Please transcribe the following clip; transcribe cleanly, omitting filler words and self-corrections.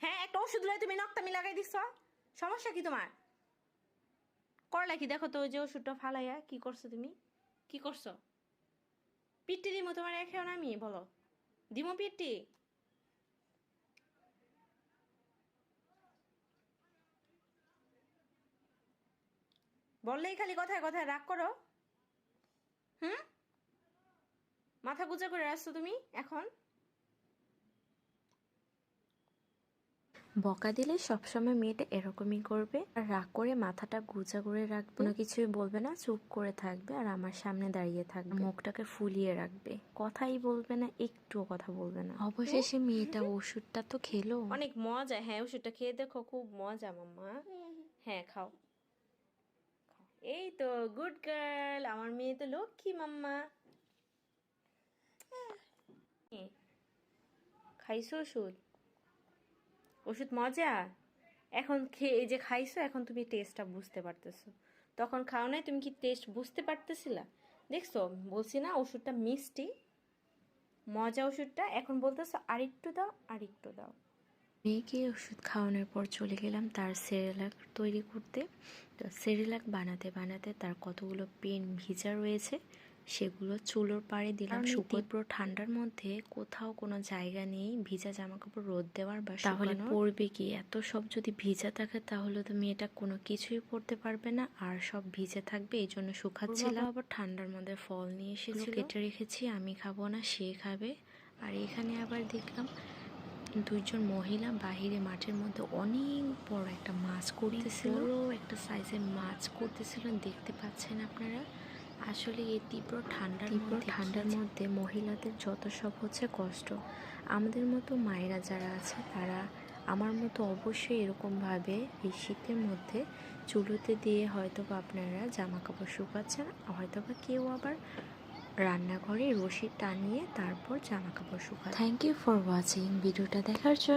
হ্যাঁ, একটা ওষুধ লয়ে তুমি নক্তামি লাগাই দিছ। সমস্যা কি তোমার? করলা কি দেখো তো, ওই যে ওষুধটা ফালাইয়া কি করছো তুমি? কি করছো? পিট্টি দিমো তোমার এখেও না আমি, বলো দিমো পিট্টি? বললেই খালি কথায় কথায় রাগ করো। হুম, মাথা গুজা করে আসছো তুমি এখন। বকা দিলে সবসময় মেয়েটা এরকমই করবে, আর রাগ করে মাথাটা গুজা করে রাখবে, কোনো কিছুই বলবে না, চুপ করে থাকবে আর আমার সামনে দাঁড়িয়ে থাকবে, মুখটাকে ফুলিয়ে রাখবে, কথাই বলবে না, একটুও কথা বলবে না। অবশেষে মেয়েটা ওষুধটা তো খেলো। অনেক মজা। হ্যাঁ, ওষুধটা খেয়ে দেখো, খুব মজা মাম্মা। হ্যাঁ, খাও খাও। এই তো গুড গার্ল, আমার মেয়ে তো লক্ষ্মী মাম্মা। খাইছো ওষুধ? ওষুধ মজা? এখন খেয়ে এই যে খাইছো, এখন তুমি টেস্টটা বুঝতে পারতেছো। তখন খাও নাই, তুমি কি টেস্ট বুঝতে পারতেছিলা? দেখছো, বলছি না ওষুধটা মিষ্টি, মজা ওষুধটা। এখন বলতেছো আরেকটু দাও, আরেকটু দাও। মেয়েকে ওষুধ খাওয়ানোর পর চলে গেলাম তার সেরেলাক তৈরি করতে। তো সেরেলাক বানাতে বানাতে তার কতগুলো পেন ভিজা রয়েছে, সেগুলো চুলোর পাড়ে দিলাম শুকোতে। তীব্র ঠান্ডার মধ্যে কোথাও কোনো জায়গা নেই ভিজা জামা কাপড় রোদ দেওয়ার বা তাহলে পরবে কি? এত সব যদি ভিজা থাকে তাহলে তো মেয়েটা কোনো কিছুই পরতে পারবে না, আর সব ভিজে থাকবে। এই জন্য শুকাচ্ছিলাম। আবার ঠান্ডার মধ্যে ফল নিয়ে এসেছিল, কেটে রেখেছি, আমি খাবো না, সে খাবে। আর এখানে আবার দেখলাম দুইজন মহিলা বাহিরে মাঠের মধ্যে অনেক বড় একটা মাছ করতেছিল, বড় একটা সাইজের মাছ করতেছিল, দেখতে পাচ্ছেন আপনারা। আসলে এই তীব্র ঠান্ডার মধ্যে মহিলাদের যত সব হচ্ছে কষ্ট, আমাদের মতো মায়েরা যারা আছে তারা আমার মতো অবশ্যই এরকমভাবে এই শীতের মধ্যে চুলোতে দিয়ে হয়তো বা আপনারা জামা কাপড় শুকাচ্ছেন, হয়তো বা কেউ আবার রান্নাঘরে রশি টানিয়ে তারপর জামা কাপড় শুকাচ্ছেন। থ্যাংক ইউ ফর ওয়াচিং, ভিডিওটা দেখার জন্য।